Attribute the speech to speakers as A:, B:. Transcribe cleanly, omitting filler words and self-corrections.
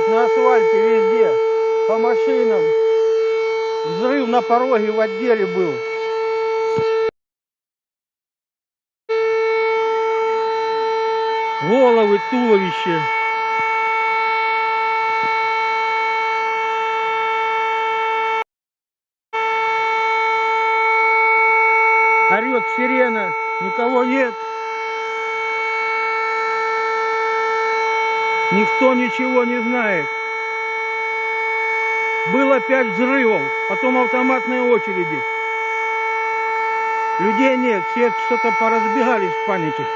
A: горят на асфальте везде, по машинам. Взрыв на пороге в отделе был. Головы, туловище. Орет сирена, никого нет. Никто ничего не знает. Было 5 взрывов, потом автоматные очереди. Людей нет, все что-то поразбегались в панике.